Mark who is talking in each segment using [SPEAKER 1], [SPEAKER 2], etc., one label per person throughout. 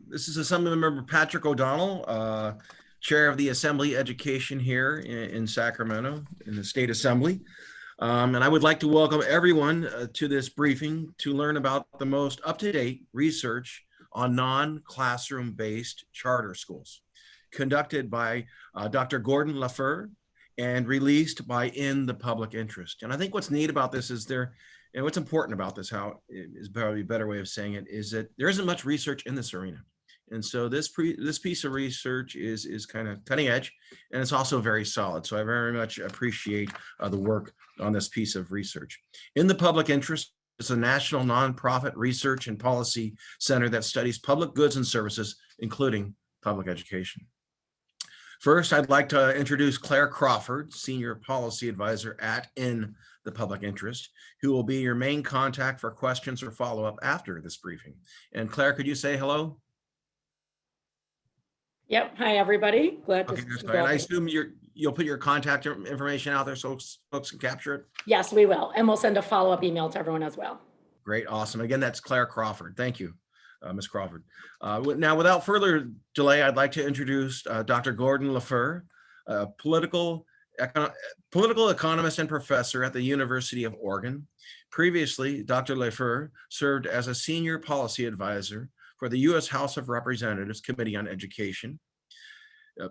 [SPEAKER 1] This is Assemblymember Patrick O'Donnell, Chair of the Assembly Education here in Sacramento in the State Assembly. And I would like to welcome everyone to this briefing to learn about the most up-to-date research on non-classroom-based charter schools, conducted by Dr. Gordon Lafer and released by In the Public Interest. And I think what's neat about this is and what's important about this, how is probably a better way of saying it, is that there isn't much research in this arena. And so this piece of research is kind of cutting edge, and it's also very solid. So I very much appreciate the work on this piece of research. In the Public Interest is a national nonprofit research and policy center that studies public goods and services, including public education. First, I'd like to introduce Claire Crawford, Senior Policy Advisor at In the Public Interest, who will be your main contact for questions or follow-up after this briefing. And Claire, could you say hello?
[SPEAKER 2] Yep. Hi, everybody. Glad to see you.
[SPEAKER 1] And I assume you'll put your contact information out there so folks can capture it?
[SPEAKER 2] Yes, we will. And we'll send a follow-up email to everyone as well. Great.
[SPEAKER 1] Awesome. Again, that's Claire Crawford. Thank you, Ms. Crawford. Now, without further delay, I'd like to introduce Dr. Gordon Lafer, political economist and professor at the University of Oregon. Previously, Dr. Lafer served as a senior policy advisor for the U.S. House of Representatives Committee on Education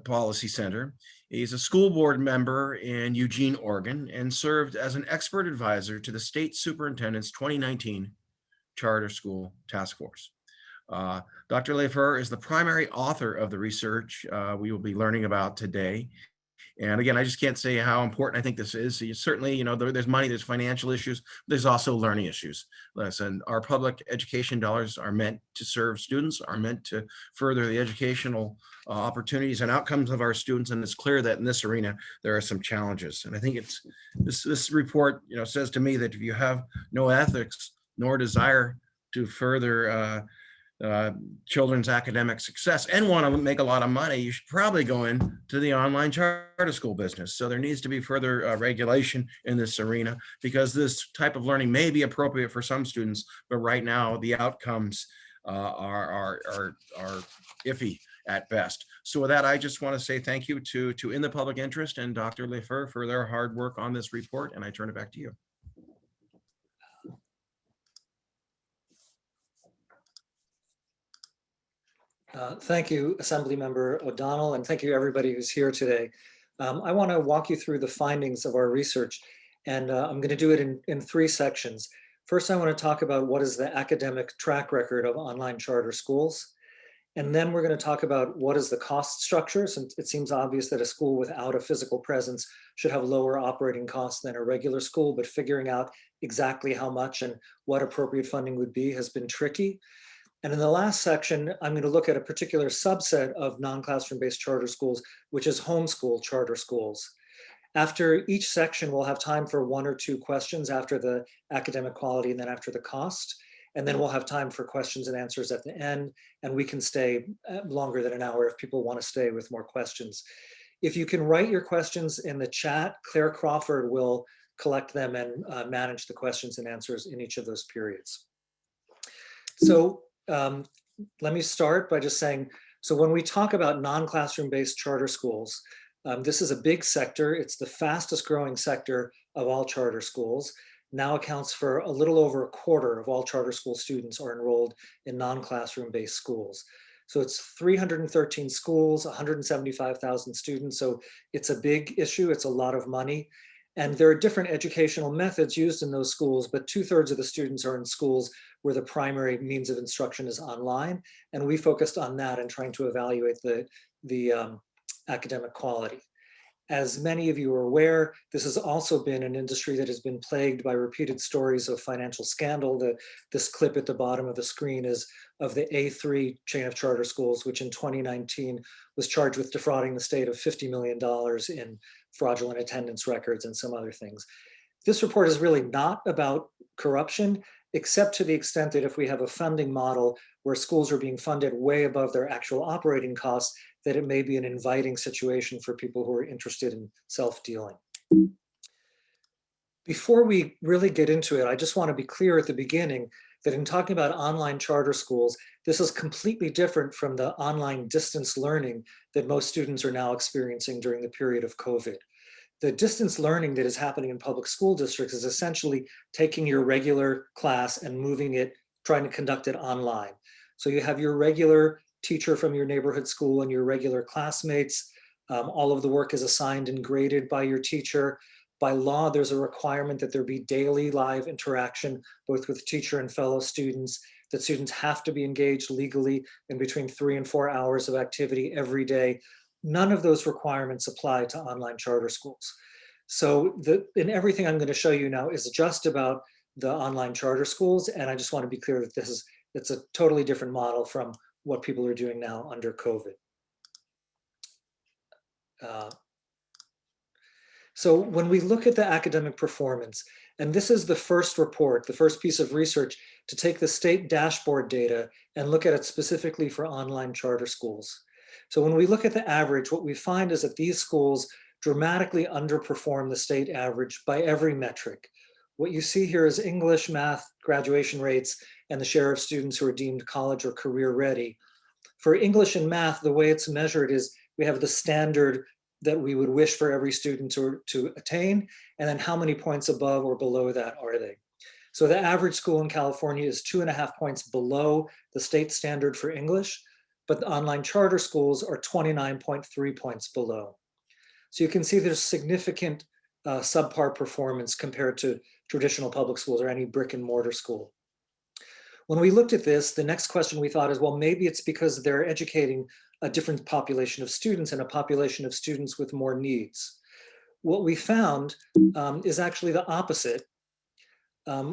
[SPEAKER 1] Policy Center. He's a school board member in Eugene, Oregon, and served as an expert advisor to the state superintendent's 2019 Charter School Task Force. Dr. Lafer is the primary author of the research we will be learning about today. And again, I just can't say how important I think this is. So certainly, there's money, there's financial issues, there's also learning issues. Listen, our public education dollars are meant to serve students, are meant to further the educational opportunities and outcomes of our students. And it's clear that in this arena, there are some challenges. And I think this report, says to me that if you have no ethics nor desire to further children's academic success and want to make a lot of money, you should probably go into the online charter school business. So there needs to be further regulation in this arena, because this type of learning may be appropriate for some students, but right now the outcomes are iffy at best. So with that, I just want to say thank you to In the Public Interest and Dr. Lafer for their hard work on this report, and I turn it back to you.
[SPEAKER 3] Thank you, Assemblymember O'Donnell, and thank you everybody who's here today. I want to walk you through the findings of our research, and I'm going to do it in three sections. First, I want to talk about what is the academic track record of online charter schools. And then we're going to talk about what is the cost structure, since it seems obvious that a school without a physical presence should have lower operating costs than a regular school, but figuring out exactly how much and what appropriate funding would be has been tricky. And in the last section, I'm going to look at a particular subset of non-classroom-based charter schools, which is homeschool charter schools. After each section, we'll have time for one or two questions after the academic quality and then after the cost. And then we'll have time for questions and answers at the end, and we can stay longer than an hour if people want to stay with more questions. If you can write your questions in the chat, Claire Crawford will collect them and manage the questions and answers in each of those periods. So let me start by just saying, so when we talk about non-classroom based charter schools, this is a big sector. It's the fastest growing sector of all charter schools. Now accounts for a little over a quarter of all charter school students are enrolled in non-classroom based schools. So it's 313 schools, 175,000 students. So it's a big issue. It's a lot of money. And there are different educational methods used in those schools, but 2/3 of the students are in schools where the primary means of instruction is online. And we focused on that and trying to evaluate the academic quality. As many of you are aware, this has also been an industry that has been plagued by repeated stories of financial scandal. This clip at the bottom of the screen is of the A3 chain of charter schools, which in 2019 was charged with defrauding the state of $50 million in fraudulent attendance records and some other things. This report is really not about corruption, except to the extent that if we have a funding model where schools are being funded way above their actual operating costs, that it may be an inviting situation for people who are interested in self-dealing. Before we really get into it, I just want to be clear at the beginning that in talking about online charter schools, this is completely different from the online distance learning that most students are now experiencing during the period of COVID. The distance learning that is happening in public school districts is essentially taking your regular class and moving it, trying to conduct it online. So you have your regular teacher from your neighborhood school and your regular classmates. All of the work is assigned and graded by your teacher. By law, there's a requirement that there be daily live interaction, both with teacher and fellow students, that students have to be engaged legally in between 3 and 4 hours of activity every day. None of those requirements apply to online charter schools. So in everything I'm going to show you now is just about the online charter schools. And I just want to be clear that it's a totally different model from what people are doing now under COVID. So when we look at the academic performance, and this is the first report, the first piece of research to take the state dashboard data and look at it specifically for online charter schools. So when we look at the average, what we find is that these schools dramatically underperform the state average by every metric. What you see here is English, math, graduation rates, and the share of students who are deemed college or career ready. For English and math, the way it's measured is we have the standard that we would wish for every student to attain, and then how many points above or below that are they. So the average school in California is 2.5 points below the state standard for English, but the online charter schools are 29.3 points below. So you can see there's significant subpar performance compared to traditional public schools or any brick and mortar school. When we looked at this, the next question we thought is, well, maybe it's because they're educating a different population of students and a population of students with more needs. What we found is actually the opposite,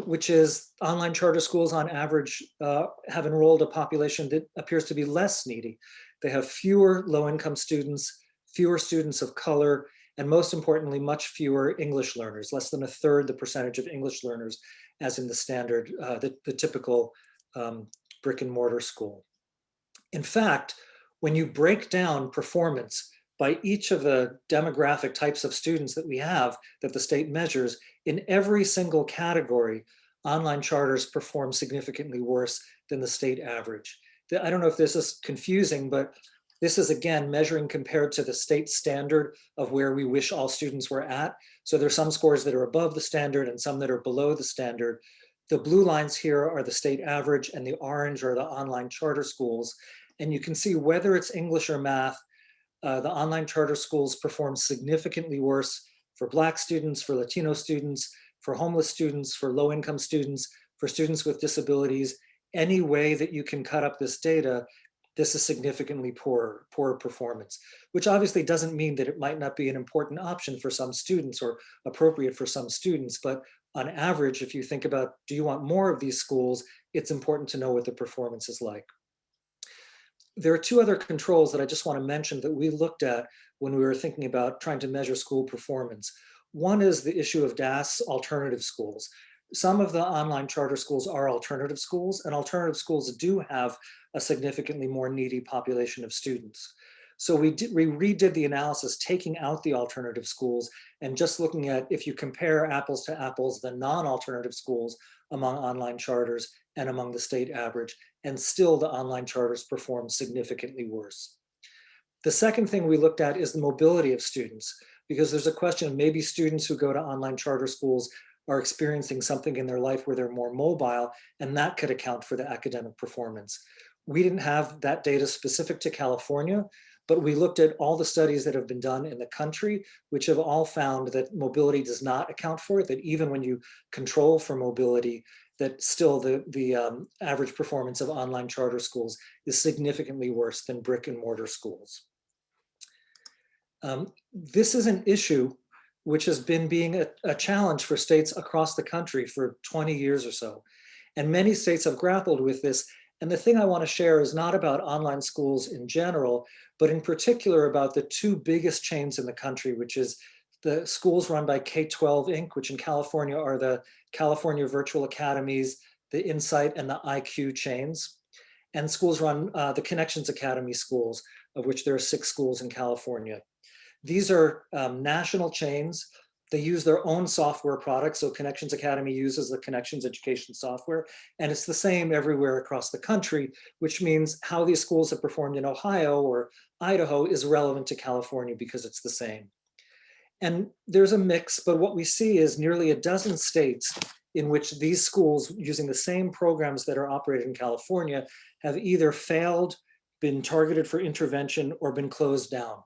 [SPEAKER 3] which is online charter schools on average have enrolled a population that appears to be less needy. They have fewer low-income students, fewer students of color, and most importantly, much fewer English learners, less than 1/3 the percentage of English learners as in the standard, the typical brick and mortar school. In fact, when you break down performance by each of the demographic types of students that we have that the state measures, in every single category, online charters perform significantly worse than the state average. I don't know if this is confusing, but this is again measuring compared to the state standard of where we wish all students were at. So there's some scores that are above the standard and some that are below the standard. The blue lines here are the state average and the orange are the online charter schools. And you can see whether it's English or math, the online charter schools perform significantly worse for Black students, for Latino students, for homeless students, for low-income students, for students with disabilities. Any way that you can cut up this data, this is significantly poorer performance, which obviously doesn't mean that it might not be an important option for some students or appropriate for some students, but on average, if you think about, do you want more of these schools, it's important to know what the performance is like. There are two other controls that I just want to mention that we looked at when we were thinking about trying to measure school performance. One is the issue of DAS alternative schools. Some of the online charter schools are alternative schools, and alternative schools do have a significantly more needy population of students. So we redid the analysis, taking out the alternative schools and just looking at, if you compare apples to apples, the non-alternative schools among online charters and among the state average, and still the online charters perform significantly worse. The second thing we looked at is the mobility of students, because there's a question of maybe students who go to online charter schools are experiencing something in their life where they're more mobile, and that could account for the academic performance. We didn't have that data specific to California, but we looked at all the studies that have been done in the country, which have all found that mobility does not account for it, that even when you control for mobility, that still the average performance of online charter schools is significantly worse than brick and mortar schools. This is an issue which has been being a challenge for states across the country for 20 years or so. And many states have grappled with this. And the thing I want to share is not about online schools in general, but in particular about the two biggest chains in the country, which is the schools run by K-12 Inc., which in California are the California Virtual Academies, the Insight and the IQ chains, and schools run the Connections Academy schools, of which there are 6 schools in California. These are national chains. They use their own software products. So Connections Academy uses the Connections education software, and it's the same everywhere across the country, which means how these schools have performed in Ohio or Idaho is relevant to California because it's the same. And there's a mix, but what we see is nearly a dozen states in which these schools using the same programs that are operated in California have either failed, been targeted for intervention, or been closed down.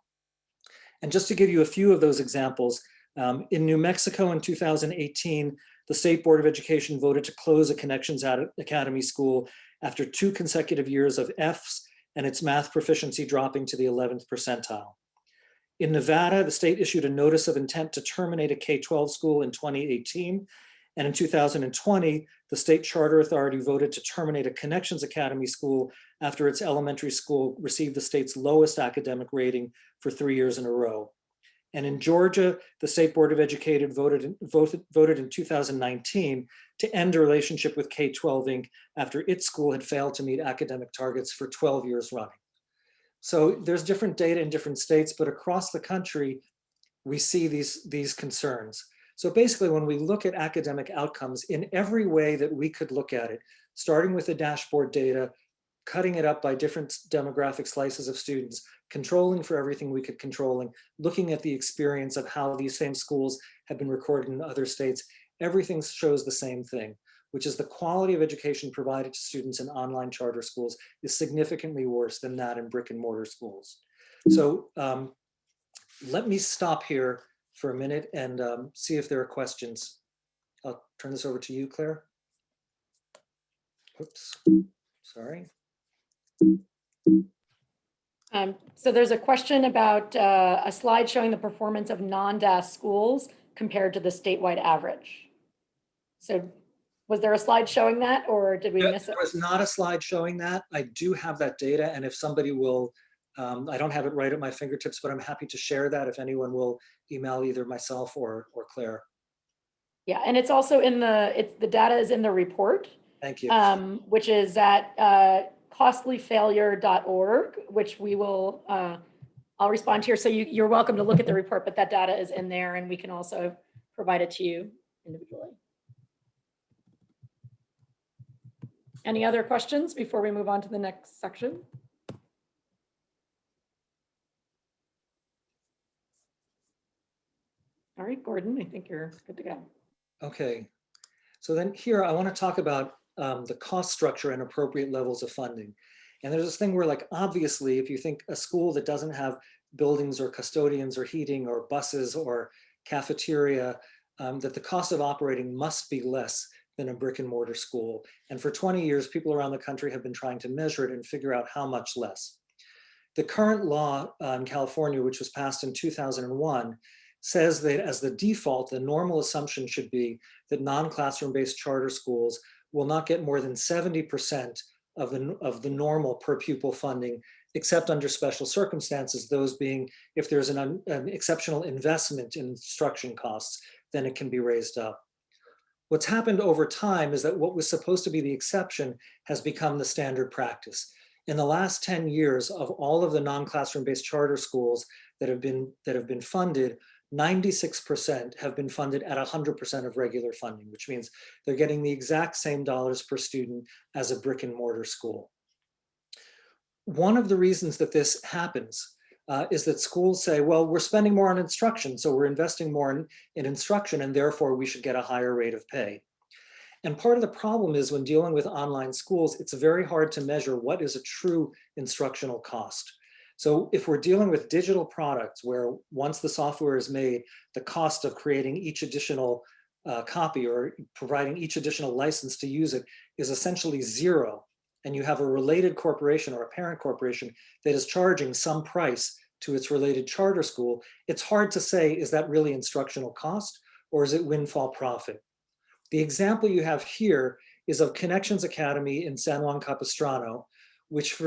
[SPEAKER 3] And just to give you a few of those examples, in New Mexico in 2018, the State Board of Education voted to close a Connections Academy school after 2 consecutive years of Fs and its math proficiency dropping to the 11th percentile. In Nevada, the state issued a notice of intent to terminate a K-12 school in 2018. And in 2020, the state charter authority voted to terminate a Connections Academy school after its elementary school received the state's lowest academic rating for 3 years in a row. And in Georgia, the State Board of Education voted in 2019 to end a relationship with K-12 Inc. after its school had failed to meet academic targets for 12 years running. So there's different data in different states, but across the country, we see these concerns. So basically, when we look at academic outcomes in every way that we could look at it, starting with the dashboard data, cutting it up by different demographic slices of students, controlling for everything we could controlling, looking at the experience of how these same schools have been recorded in other states, everything shows the same thing, which is the quality of education provided to students in online charter schools is significantly worse than that in brick and mortar schools. So let me stop here for a minute and see if there are questions. I'll turn this over to you, Claire. Oops, sorry.
[SPEAKER 2] So there's a question about a slide showing the performance of non-DAS schools compared to the statewide average. So was there a slide showing that, or did we miss it?
[SPEAKER 3] There was not a slide showing that. I do have that data, and if somebody will, I don't have it right at my fingertips, but I'm happy to share that if anyone will email either myself or Claire.
[SPEAKER 2] Yeah, and it's also in the data is in the report.
[SPEAKER 3] Thank you.
[SPEAKER 2] Which is at costlyfailure.org, which we will, I'll respond here. So you're welcome to look at the report, but that data is in there and we can also provide it to you individually. Any other questions before we move on to the next section? All right, Gordon, I think you're good to go.
[SPEAKER 3] Okay, so then here I want to talk about the cost structure and appropriate levels of funding. And there's this thing where, like, obviously, if you think a school that doesn't have buildings or custodians or heating or buses or cafeteria, that the cost of operating must be less than a brick and mortar school. And for 20 years, people around the country have been trying to measure it and figure out how much less. The current law in California, which was passed in 2001, says that as the default, the normal assumption should be that non-classroom-based charter schools will not get more than 70% of the normal per pupil funding, except under special circumstances, those being if there's an exceptional investment in instruction costs, then it can be raised up. What's happened over time is that what was supposed to be the exception has become the standard practice. In the last 10 years, of all of the non-classroom-based charter schools that have been funded, 96% have been funded at 100% of regular funding, which means they're getting the exact same dollars per student as a brick and mortar school. One of the reasons that this happens is that schools say, well, we're spending more on instruction, so we're investing more in instruction, and therefore we should get a higher rate of pay. And part of the problem is when dealing with online schools, it's very hard to measure what is a true instructional cost. So if we're dealing with digital products where once the software is made, the cost of creating each additional copy or providing each additional license to use it is essentially zero, and you have a related corporation or a parent corporation that is charging some price to its related charter school, it's hard to say, is that really instructional cost or is it windfall profit? The example you have here is of Connections Academy in San Juan Capistrano, which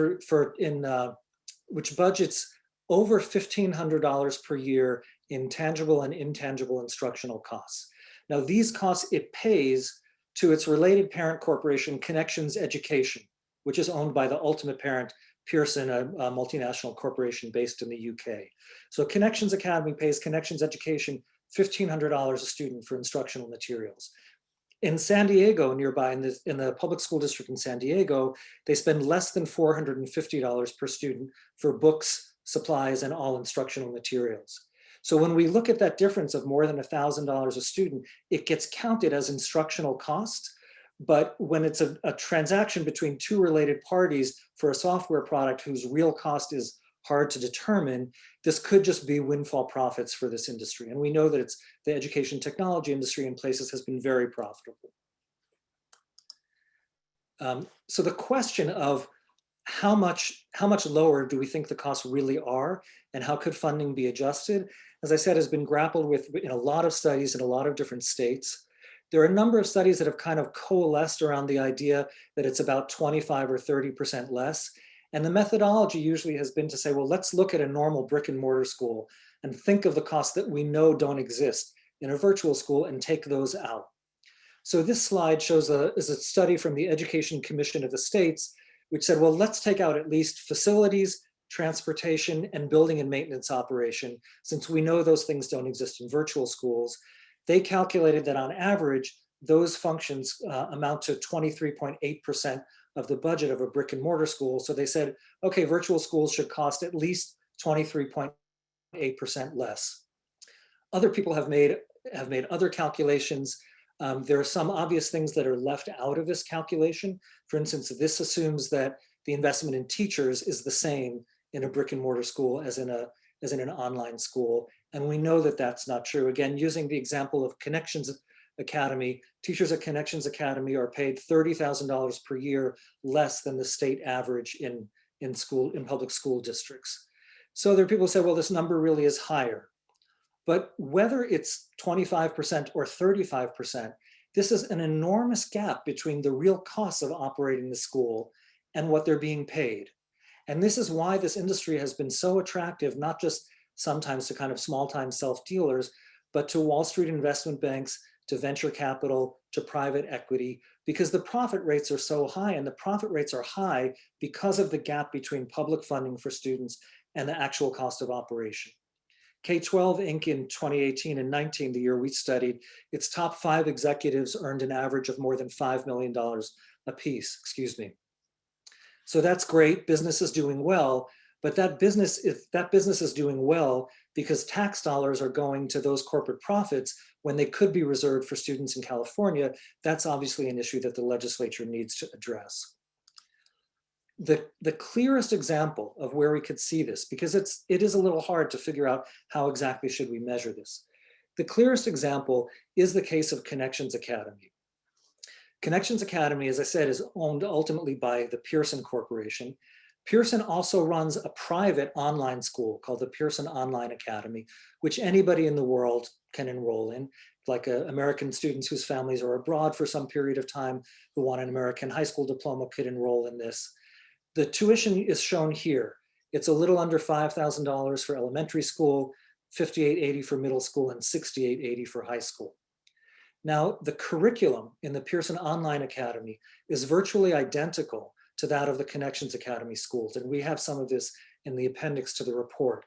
[SPEAKER 3] which budgets over $1,500 per year in tangible and intangible instructional costs. Now these costs it pays to its related parent corporation, Connections Education, which is owned by the ultimate parent, Pearson, a multinational corporation based in the UK. So Connections Academy pays Connections Education $1,500 a student for instructional materials. In San Diego, nearby, in the public school district in San Diego, they spend less than $450 per student for books, supplies, and all instructional materials. So when we look at that difference of more than $1,000 a student, it gets counted as instructional costs. But when it's a transaction between two related parties for a software product whose real cost is hard to determine, this could just be windfall profits for this industry. And we know that it's the education technology industry in places has been very profitable. So the question of how much lower do we think the costs really are, and how could funding be adjusted, as I said, has been grappled with in a lot of studies in a lot of different states. There are a number of studies that have kind of coalesced around the idea that it's about 25 or 30% less. And the methodology usually has been to say, well, let's look at a normal brick and mortar school and think of the costs that we know don't exist in a virtual school and take those out. So this slide shows is a study from the Education Commission of the states, which said, well, let's take out at least facilities, transportation, and building and maintenance operation, since we know those things don't exist in virtual schools. They calculated that on average, those functions amount to 23.8% of the budget of a brick and mortar school. So they said, okay, virtual schools should cost at least 23.8% less. Other people have made other calculations. There are some obvious things that are left out of this calculation. For instance, this assumes that the investment in teachers is the same in a brick and mortar school as in an online school. And we know that that's not true. Again, using the example of Connections Academy, teachers at Connections Academy are paid $30,000 per year less than the state average in public school districts. So there are people who say, well, this number really is higher. But whether it's 25% or 35%, this is an enormous gap between the real costs of operating the school and what they're being paid. And this is why this industry has been so attractive, not just sometimes to kind of small-time self-dealers, but to Wall Street investment banks, to venture capital, to private equity, because the profit rates are so high, and the profit rates are high because of the gap between public funding for students and the actual cost of operation. K-12 Inc. in 2018 and 19, the year we studied, its top 5 executives earned an average of more than $5 million apiece, So that's great, business is doing well, but that business is doing well because tax dollars are going to those corporate profits when they could be reserved for students in California. That's obviously an issue that the legislature needs to address. The clearest example of where we could see this, because it is a little hard to figure out how exactly should we measure this. The clearest example is the case of Connections Academy. Connections Academy, as I said, is owned ultimately by the Pearson Corporation. Pearson also runs a private online school called the Pearson Online Academy, which anybody in the world can enroll in, like American students whose families are abroad for some period of time who want an American high school diploma could enroll in this. The tuition is shown here. It's a little under $5,000 for elementary school, $5,880 for middle school, and $6,880 for high school. Now, the curriculum in the Pearson Online Academy is virtually identical to that of the Connections Academy schools, and we have some of this in the appendix to the report.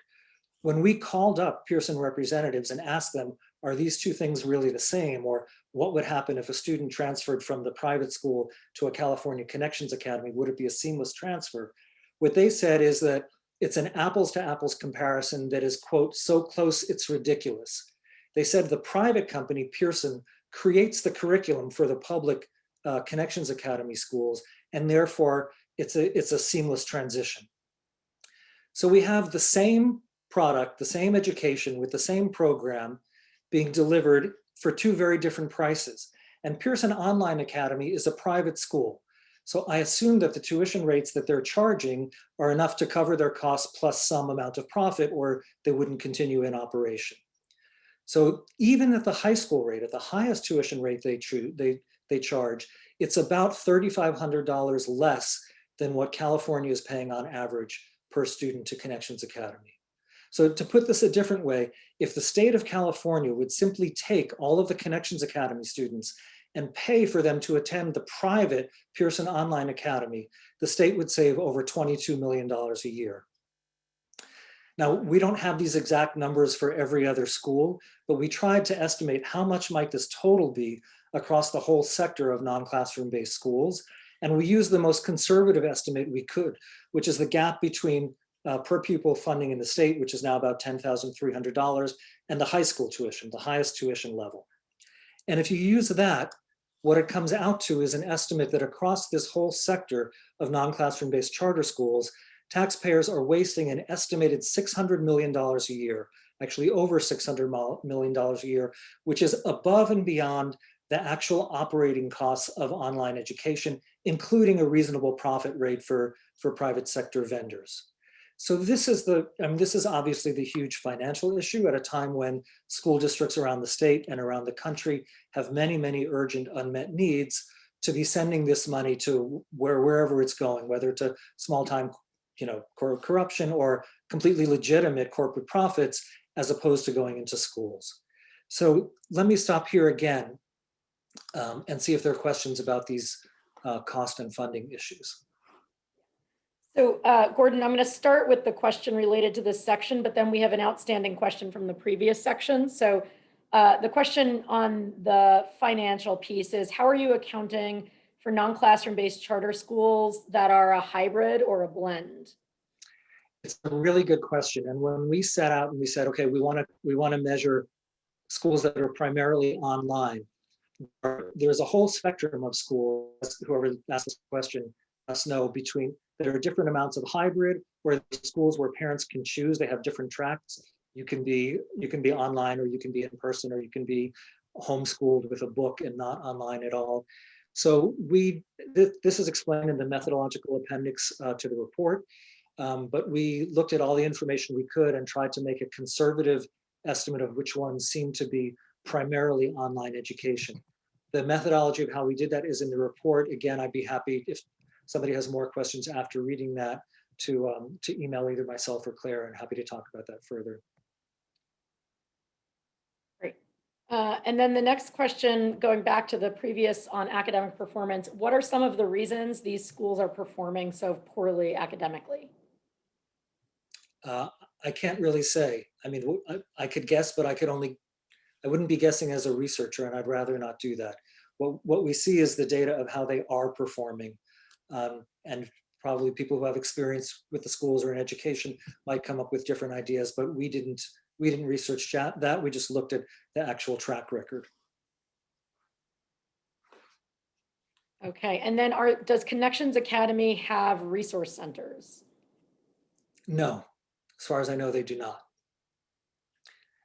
[SPEAKER 3] When we called up Pearson representatives and asked them, are these two things really the same, or what would happen if a student transferred from the private school to a California Connections Academy? Would it be a seamless transfer? What they said is that it's an apples to apples comparison that is, quote, so close it's ridiculous. They said the private company, Pearson, creates the curriculum for the public Connections Academy schools, and therefore it's a seamless transition. So we have the same product, the same education with the same program being delivered for two very different prices. And Pearson Online Academy is a private school. So I assume that the tuition rates that they're charging are enough to cover their costs plus some amount of profit, or they wouldn't continue in operation. So even at the high school rate, at the highest tuition rate they charge, it's about $3,500 less than what California is paying on average per student to Connections Academy. So to put this a different way, if the state of California would simply take all of the Connections Academy students and pay for them to attend the private Pearson Online Academy, the state would save over $22 million a year. Now, we don't have these exact numbers for every other school, but we tried to estimate how much might this total be across the whole sector of non-classroom-based schools. And we used the most conservative estimate we could, which is the gap between per pupil funding in the state, which is now about $10,300, and the high school tuition, the highest tuition level. And if you use that, what it comes out to is an estimate that across this whole sector of non-classroom-based charter schools, taxpayers are wasting an estimated $600 million a year, actually over $600 million a year, which is above and beyond the actual operating costs of online education, including a reasonable profit rate for private sector vendors. So this is this is obviously the huge financial issue at a time when school districts around the state and around the country have many, many urgent unmet needs to be sending this money to wherever it's going, whether to small-time, corruption or completely legitimate corporate profits, as opposed to going into schools. So let me stop here again and see if there are questions about these cost and funding issues.
[SPEAKER 2] So Gordon, I'm going to start with the question related to this section, but then we have an outstanding question from the previous section. So the question on the financial piece is, how are you accounting for non-classroom-based charter schools that are a hybrid or a blend?
[SPEAKER 3] It's a really good question. And when we set out and we said, okay, we want to measure schools that are primarily online, there's a whole spectrum of schools, whoever asked this question must know, between there are different amounts of hybrid, or schools where parents can choose. They have different tracks. You can be online, or you can be in person, or you can be homeschooled with a book and not online at all. So this is explained in the methodological appendix to the report. But we looked at all the information we could and tried to make a conservative estimate of which ones seemed to be primarily online education. The methodology of how we did that is in the report. Again, I'd be happy if somebody has more questions after reading that to email either myself or Claire, and happy to talk about that further.
[SPEAKER 2] Great. And then the next question, going back to the previous on academic performance, what are some of the reasons these schools are performing so poorly academically?
[SPEAKER 3] I can't really say. I mean, I could guess, but I wouldn't be guessing as a researcher, and I'd rather not do that. What we see is the data of how they are performing. And probably people who have experience with the schools or in education might come up with different ideas, but we didn't research that. We just looked at the actual track record.
[SPEAKER 2] Okay, and then does Connections Academy have resource centers?
[SPEAKER 3] No, as far as I know, they do not.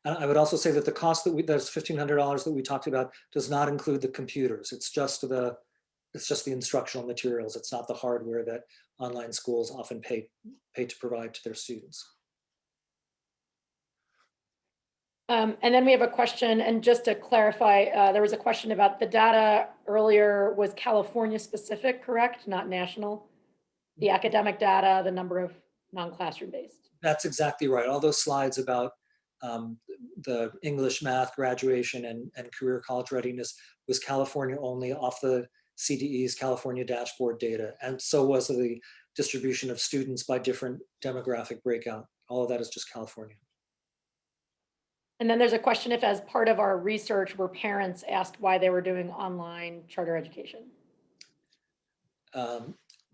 [SPEAKER 3] And I would also say that the cost that's $1,500 that we talked about does not include the computers. It's just the instructional materials. It's not the hardware that online schools often pay to provide to their students.
[SPEAKER 2] And then we have a question, and just to clarify, there was a question about the data earlier was California specific, correct? Not national? The academic data, the number of non-classroom based. That's
[SPEAKER 3] exactly right. All those slides about the English, math, graduation, and career college readiness was California only, off the CDE's California dashboard data. And so was the distribution of students by different demographic breakout. All of that is just California.
[SPEAKER 2] And then there's a question if, as part of our research, were parents asked why they were doing online charter education?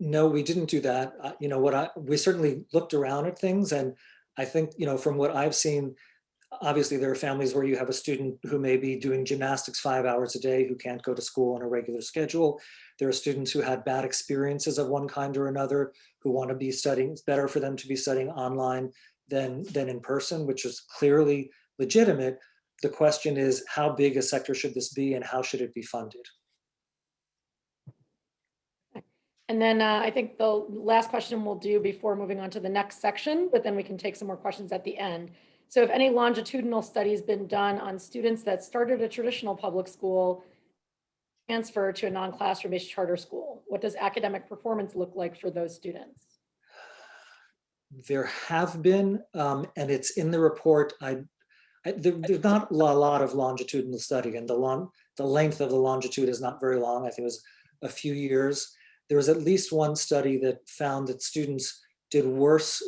[SPEAKER 3] No, we didn't do that. We certainly looked around at things, and I think, from what I've seen, obviously there are families where you have a student who may be doing gymnastics 5 hours a day who can't go to school on a regular schedule. There are students who had bad experiences of one kind or another who want to be studying. It's better for them to be studying online than in person, which is clearly legitimate. The question is, how big a sector should this be, and how should it be funded?
[SPEAKER 2] And then I think the last question we'll do before moving on to the next section, but then we can take some more questions at the end. So if any longitudinal studies been done on students that started a traditional public school, transfer to a non-classroom-based charter school, what does academic performance look like for those students?
[SPEAKER 3] There have been, and it's in the report. There's not a lot of longitudinal study, and the length of the longitude is not very long. I think it was a few years. There was at least one study that found that students did worse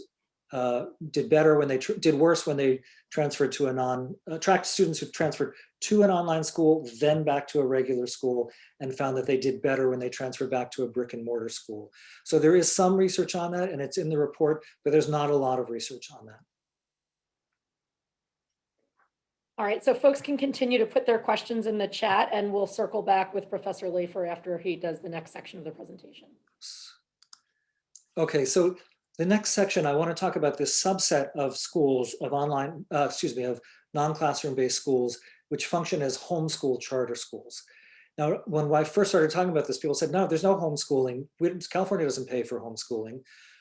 [SPEAKER 3] did better when they did worse when they transferred to attract students who transferred to an online school, then back to a regular school, and found that they did better when they transferred back to a brick and mortar school. So there is some research on that, and it's in the report, but there's not a lot of research on that.
[SPEAKER 2] All right, so folks can continue to put their questions in the chat, and we'll circle back with Professor Lafer after he does the next section of the presentation.
[SPEAKER 3] Okay, so the next section, I want to talk about this subset of schools, of of non-classroom based schools, which function as homeschool charter schools. Now, when I first started talking about this, people said, no, there's no homeschooling. California doesn't pay for homeschooling,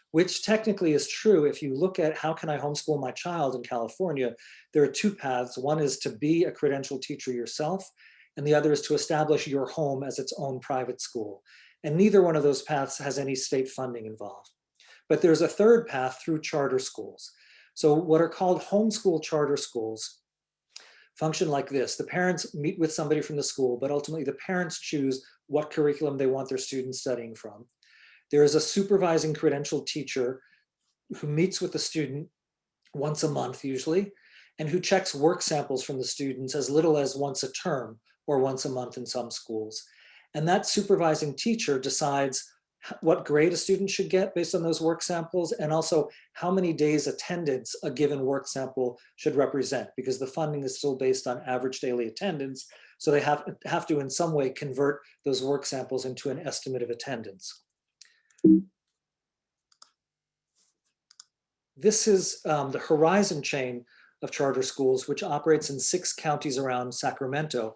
[SPEAKER 3] which technically is true. If you look at how can I homeschool my child in California, there are two paths. One is to be a credentialed teacher yourself, and the other is to establish your home as its own private school. And neither one of those paths has any state funding involved. But there's a third path through charter schools. So what are called homeschool charter schools function like this. The parents meet with somebody from the school, but ultimately the parents choose what curriculum they want their students studying from. There is a supervising credentialed teacher who meets with the student once a month usually, and who checks work samples from the students as little as once a term or once a month in some schools. And that supervising teacher decides what grade a student should get based on those work samples, and also how many days attendance a given work sample should represent, because the funding is still based on average daily attendance. So they have to in some way convert those work samples into an estimate of attendance. This is the Horizon chain of charter schools, which operates in 6 counties around Sacramento.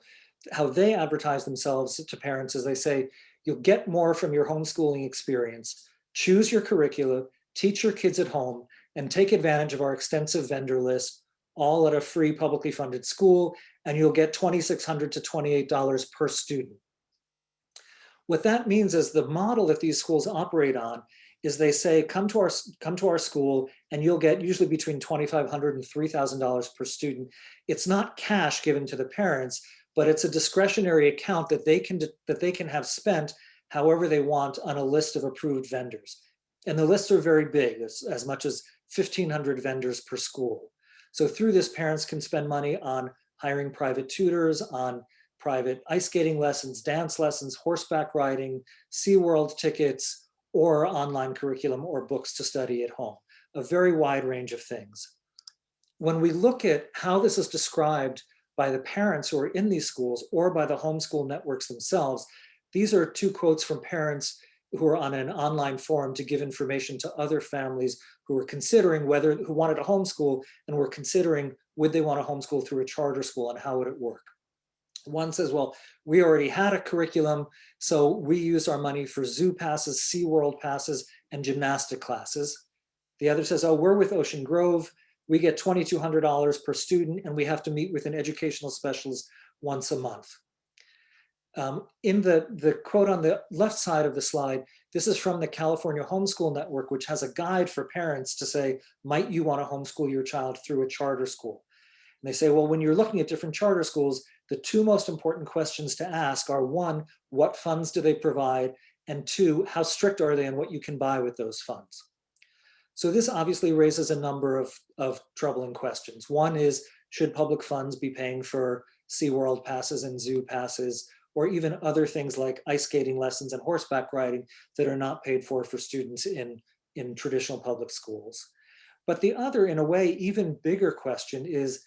[SPEAKER 3] How they advertise themselves to parents is they say, you'll get more from your homeschooling experience. Choose your curricula, teach your kids at home, and take advantage of our extensive vendor list, all at a free publicly funded school, and you'll get $2,600 to $28 per student. What that means is the model that these schools operate on is they say, come to our school and you'll get usually between $2,500 and $3,000 per student. It's not cash given to the parents, but it's a discretionary account that they can have spent however they want on a list of approved vendors. And the lists are very big, as much as 1,500 vendors per school. So through this, parents can spend money on hiring private tutors, on private ice skating lessons, dance lessons, horseback riding, SeaWorld tickets, or online curriculum or books to study at home, a very wide range of things. When we look at how this is described by the parents who are in these schools or by the homeschool networks themselves, these are 2 quotes from parents who are on an online forum to give information to other families who are considering who wanted to homeschool and were considering would they want to homeschool through a charter school and how would it work. One says, well, we already had a curriculum, so we use our money for zoo passes, SeaWorld passes, and gymnastic classes. The other says, oh, we're with Ocean Grove. We get $2,200 per student, and we have to meet with an educational specialist once a month. In the quote on the left side of the slide, this is from the California Homeschool Network, which has a guide for parents to say, might you want to homeschool your child through a charter school? And they say, well, when you're looking at different charter schools, the 2 most important questions to ask are 1, what funds do they provide? And 2, how strict are they on what you can buy with those funds? So this obviously raises a number of troubling questions. One is, should public funds be paying for SeaWorld passes and zoo passes, or even other things like ice skating lessons and horseback riding that are not paid for students in traditional public schools? But the other, in a way, even bigger question is,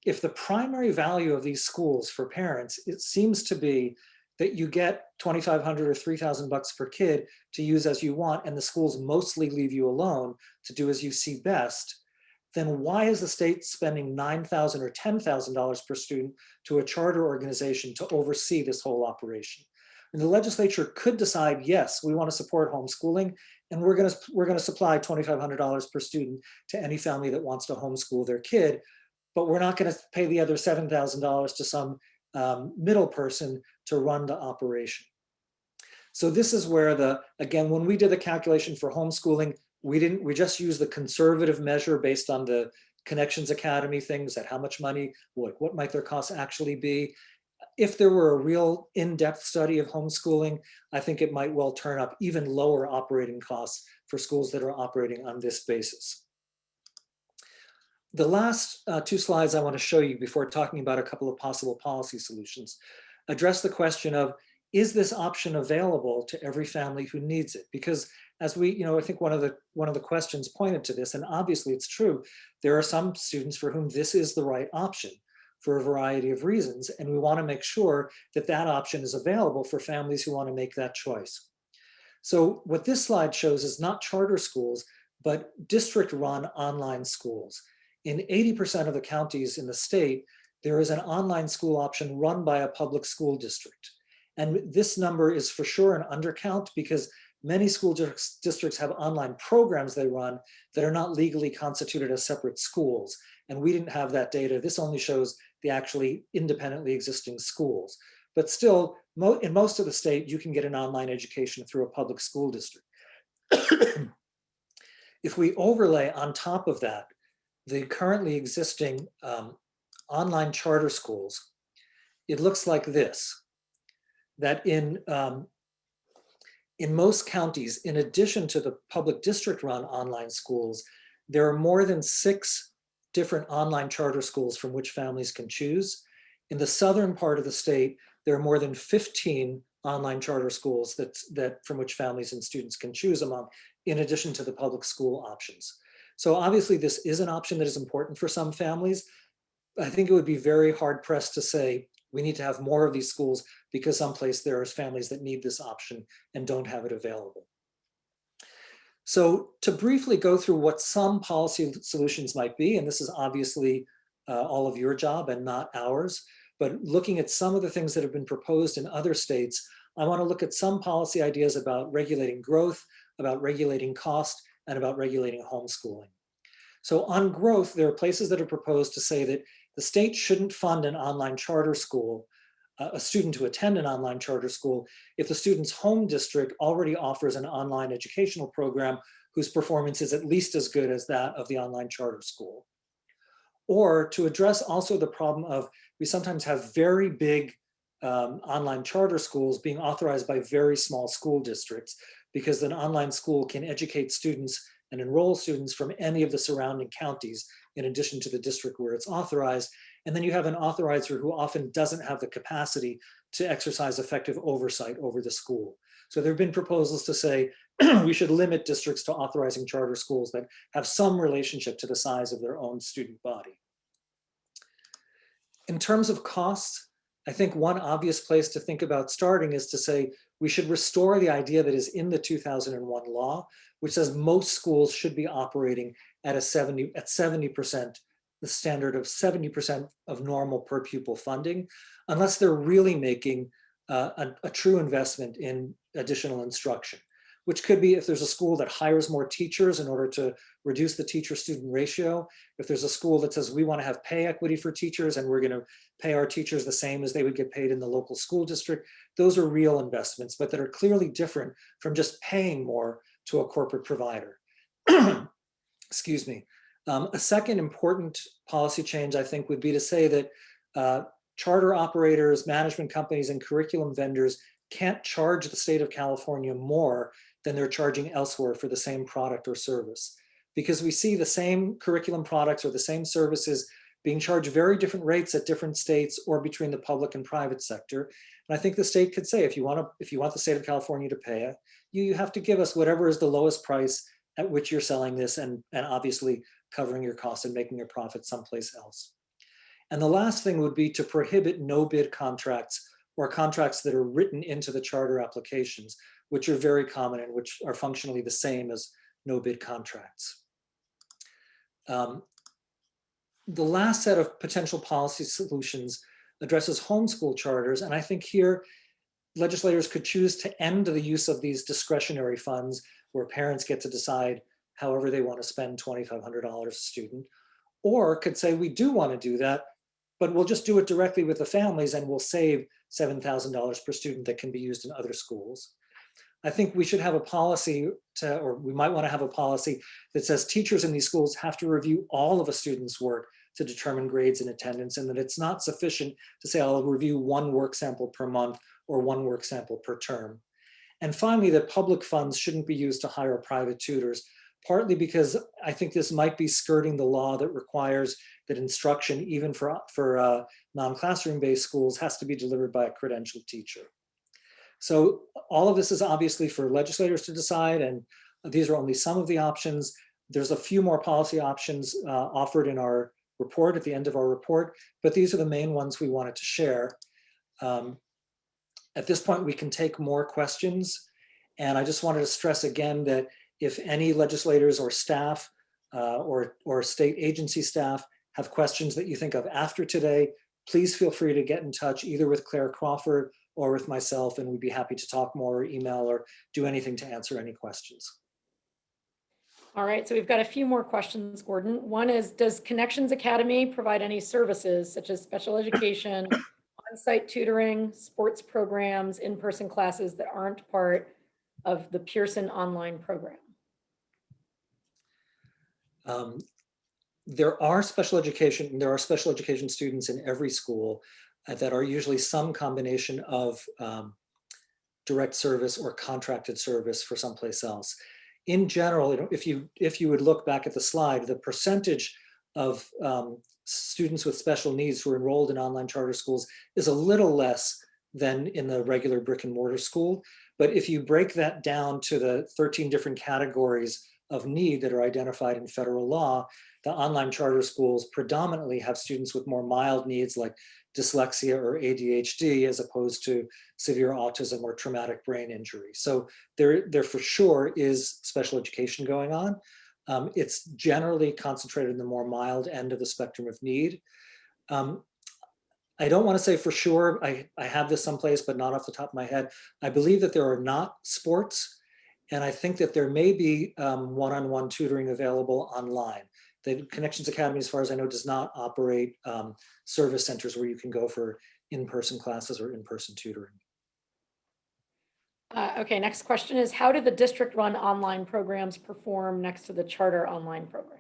[SPEAKER 3] if the primary value of these schools for parents, it seems to be that you get $2,500 or $3,000 per kid to use as you want, and the schools mostly leave you alone to do as you see best, then why is the state spending $9,000 or $10,000 per student to a charter organization to oversee this whole operation? And the legislature could decide, yes, we want to support homeschooling, and we're going to supply $2,500 per student to any family that wants to homeschool their kid, but we're not going to pay the other $7,000 to some middle person to run the operation. So this is where again, when we did the calculation for homeschooling, we just used the conservative measure based on the Connections Academy things, that how much money, what might their costs actually be. If there were a real in-depth study of homeschooling, I think it might well turn up even lower operating costs for schools that are operating on this basis. The last two slides I want to show you before talking about a couple of possible policy solutions address the question of, is this option available to every family who needs it? Because as we, I think one of the questions pointed to this, and obviously it's true, there are some students for whom this is the right option for a variety of reasons, and we want to make sure that that option is available for families who want to make that choice. So what this slide shows is not charter schools, but district-run online schools. In 80% of the counties in the state, there is an online school option run by a public school district. And this number is for sure an undercount because many school districts have online programs they run that are not legally constituted as separate schools. And we didn't have that data. This only shows the actually independently existing schools. But still, in most of the state, you can get an online education through a public school district. If we overlay on top of that, the currently existing online charter schools, it looks like this, that in most counties, in addition to the public district-run online schools, there are more than 6 different online charter schools from which families can choose. In the southern part of the state, there are more than 15 online charter schools that from which families and students can choose among, in addition to the public school options. So obviously this is an option that is important for some families. I think it would be very hard pressed to say we need to have more of these schools because someplace there are families that need this option and don't have it available. So to briefly go through what some policy solutions might be, and this is obviously all of your job and not ours, but looking at some of the things that have been proposed in other states, I want to look at some policy ideas about regulating growth, about regulating cost, and about regulating homeschooling. So on growth, there are places that are proposed to say that the state shouldn't fund an online charter school, a student to attend an online charter school, if the student's home district already offers an online educational program whose performance is at least as good as that of the online charter school. Or to address also the problem of, we sometimes have very big online charter schools being authorized by very small school districts, because an online school can educate students and enroll students from any of the surrounding counties in addition to the district where it's authorized. And then you have an authorizer who often doesn't have the capacity to exercise effective oversight over the school. So there have been proposals to say we should limit districts to authorizing charter schools that have some relationship to the size of their own student body. In terms of costs, I think one obvious place to think about starting is to say we should restore the idea that is in the 2001 law, which says most schools should be operating at 70%, the standard of 70% of normal per pupil funding, unless they're really making a true investment in additional instruction, which could be if there's a school that hires more teachers in order to reduce the teacher-student ratio, if there's a school that says we want to have pay equity for teachers and we're going to pay our teachers the same as they would get paid in the local school district, those are real investments, but that are clearly different from just paying more to a corporate provider. Excuse me. A second important policy change, I think, would be to say that charter operators, management companies, and curriculum vendors can't charge the state of California more than they're charging elsewhere for the same product or service. Because we see the same curriculum products or the same services being charged very different rates at different states or between the public and private sector. And I think the state could say, if you want the state of California to pay it, you have to give us whatever is the lowest price at which you're selling this, and obviously covering your costs and making your profit someplace else. And the last thing would be to prohibit no-bid contracts or contracts that are written into the charter applications, which are very common and which are functionally the same as no-bid contracts. The last set of potential policy solutions addresses homeschool charters, and I think here legislators could choose to end the use of these discretionary funds where parents get to decide however they want to spend $2,500 a student, or could say we do want to do that, but we'll just do it directly with the families and we'll save $7,000 per student that can be used in other schools. I think we should have a policy or we might want to have a policy that says teachers in these schools have to review all of a student's work to determine grades and attendance, and that it's not sufficient to say I'll review one work sample per month or one work sample per term. And finally, that public funds shouldn't be used to hire private tutors, partly because I think this might be skirting the law that requires that instruction, even for non-classroom based schools, has to be delivered by a credentialed teacher. So all of this is obviously for legislators to decide, and these are only some of the options. There's a few more policy options offered in our report, at the end of our report, but these are the main ones we wanted to share. At this point, we can take more questions, and I just wanted to stress again that if any legislators or staff or state agency staff have questions that you think of after today, please feel free to get in touch either with Claire Crawford or with myself, and we'd be happy to talk more or email or do anything to answer any questions.
[SPEAKER 2] All right, so we've got a few more questions, Gordon. One is, does Connections Academy provide any services such as special education, on-site tutoring, sports programs, in-person classes that aren't part of the Pearson online program?
[SPEAKER 3] There are special education students in every school that are usually some combination of direct service or contracted service for someplace else. In general, if you would look back at the slide, the percentage of students with special needs who are enrolled in online charter schools is a little less than in the regular brick and mortar school. But if you break that down to the 13 different categories of need that are identified in federal law, the online charter schools predominantly have students with more mild needs like dyslexia or ADHD, as opposed to severe autism or traumatic brain injury. So there for sure is special education going on. It's generally concentrated in the more mild end of the spectrum of need. I don't want to say for sure, I have this someplace, but not off the top of my head. I believe that there are not sports, and I think that there may be one-on-one tutoring available online. The Connections Academy, as far as I know, does not operate service centers where you can go for in-person classes or in-person tutoring.
[SPEAKER 2] Okay, next question is, how do the district-run online programs perform next to the charter online programs?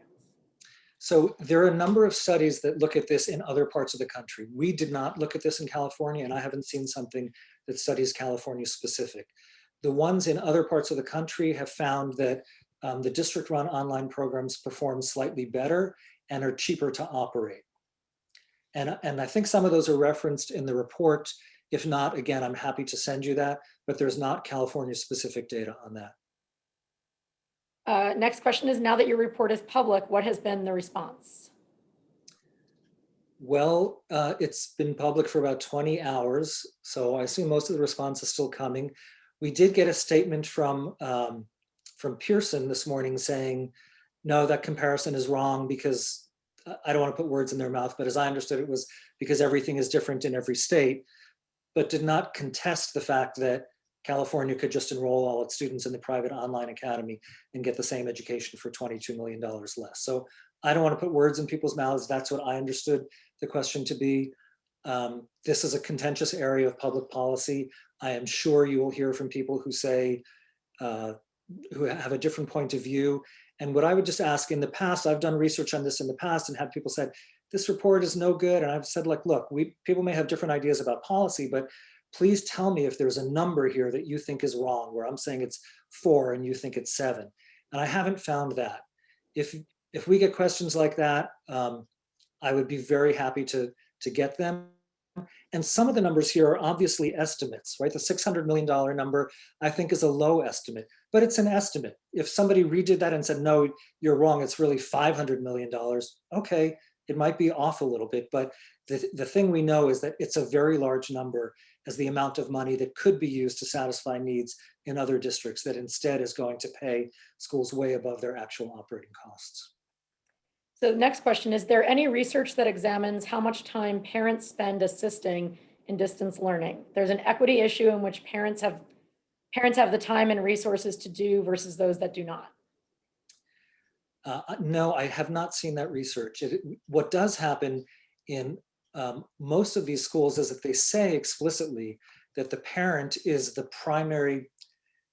[SPEAKER 3] So there are a number of studies that look at this in other parts of the country. We did not look at this in California, and I haven't seen something that studies California specific. The ones in other parts of the country have found that the district-run online programs perform slightly better and are cheaper to operate. And I think some of those are referenced in the report. If not, again, I'm happy to send you that, but there's not California-specific data on that.
[SPEAKER 2] Next question is, now that your report is public, what has been the response?
[SPEAKER 3] Well, it's been public for about 20 hours, so I assume most of the response is still coming. We did get a statement from Pearson this morning saying, no, that comparison is wrong because I don't want to put words in their mouth, but as I understood it was because everything is different in every state, but did not contest the fact that California could just enroll all its students in the private online academy and get the same education for $22 million less. So I don't want to put words in people's mouths. That's what I understood the question to be. This is a contentious area of public policy. I am sure you will hear from people who say, who have a different point of view. And what I would just ask, in the past, I've done research on this in the past and had people said, this report is no good. And I've said, like, look, people may have different ideas about policy, but please tell me if there's a number here that you think is wrong, where I'm saying it's 4 and you think it's 7. And I haven't found that. If we get questions like that, I would be very happy to get them. And some of the numbers here are obviously estimates, right? The $600 million number, I think, is a low estimate, but it's an estimate. If somebody redid that and said, no, you're wrong, it's really $500 million, okay, it might be off a little bit, but the thing we know is that it's a very large number as the amount of money that could be used to satisfy needs in other districts that instead is going to pay schools way above their actual operating costs.
[SPEAKER 2] So the next question, is there any research that examines how much time parents spend assisting in distance learning? There's an equity issue in which parents have the time and resources to do versus those that do not.
[SPEAKER 3] No, I have not seen that research. What does happen in most of these schools is that they say explicitly that the parent is the primary.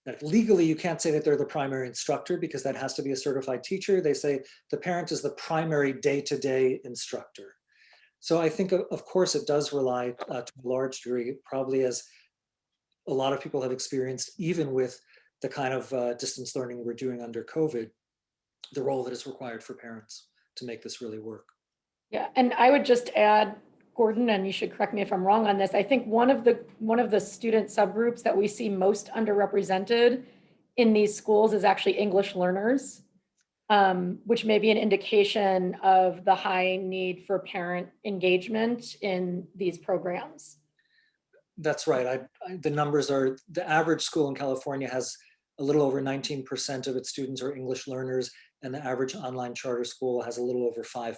[SPEAKER 3] That legally, you can't say that they're the primary instructor because that has to be a certified teacher. They say the parent is the primary day-to-day instructor. So I think, of course, it does rely to a large degree, probably as a lot of people have experienced, even with the kind of distance learning we're doing under COVID. the role that is required for parents to make this really work.
[SPEAKER 2] Yeah, and I would just add, Gordon, and you should correct me if I'm wrong on this. I think one of the student subgroups that we see most underrepresented in these schools is actually English learners, which may be an indication of the high need for parent engagement in these programs.
[SPEAKER 3] That's right. The numbers are, the average school in California has a little over 19% of its students are English learners, and the average online charter school has a little over 5%.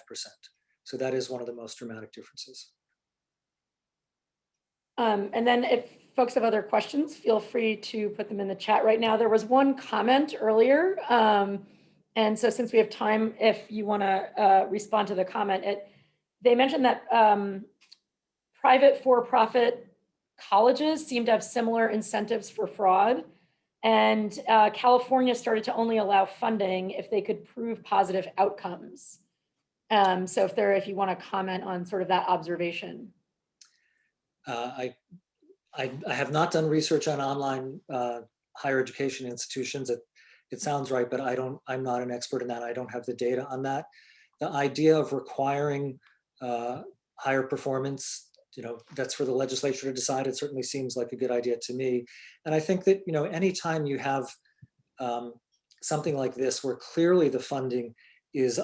[SPEAKER 3] So that is one of the most dramatic differences.
[SPEAKER 2] And then if folks have other questions, feel free to put them in the chat right now. There was one comment earlier. And so since we have time, if you want to respond to the comment, they mentioned that private for-profit colleges seem to have similar incentives for fraud. And California started to only allow funding if they could prove positive outcomes. So if you want to comment on sort of that observation.
[SPEAKER 3] I have not done research on online higher education institutions. It sounds right, but I'm not an expert in that. I don't have the data on that. The idea of requiring higher performance, that's for the legislature to decide. It certainly seems like a good idea to me. And I think that, anytime you have something like this, where clearly the funding is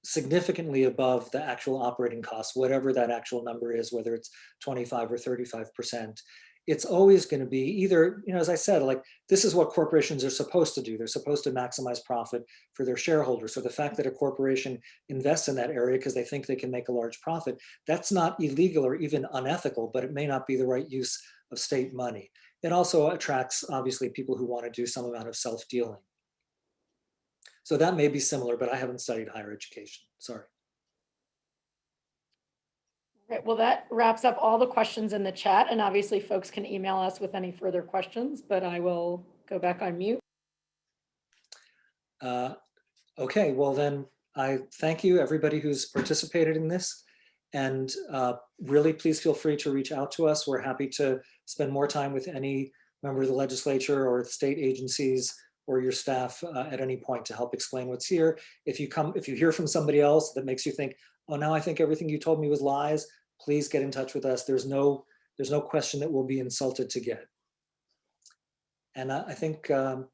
[SPEAKER 3] significantly above the actual operating costs, whatever that actual number is, whether it's 25 or 35%, it's always going to be either, as I said, like, this is what corporations are supposed to do. They're supposed to maximize profit for their shareholders. So the fact that a corporation invests in that area because they think they can make a large profit, that's not illegal or even unethical, but it may not be the right use of state money. It also attracts, obviously, people who want to do some amount of self-dealing. So that may be similar, but I haven't studied higher education. Sorry.
[SPEAKER 2] Right, well, that wraps up all the questions in the chat, and obviously folks can email us with any further questions, but I will go back on mute.
[SPEAKER 3] Okay, well then, I thank you, everybody who's participated in this, and really please feel free to reach out to us. We're happy to spend more time with any member of the legislature or state agencies or your staff at any point to help explain what's here. If you hear from somebody else that makes you think, oh, now I think everything you told me was lies, please get in touch with us. There's no question that we'll be insulted to get. And I think Chelsea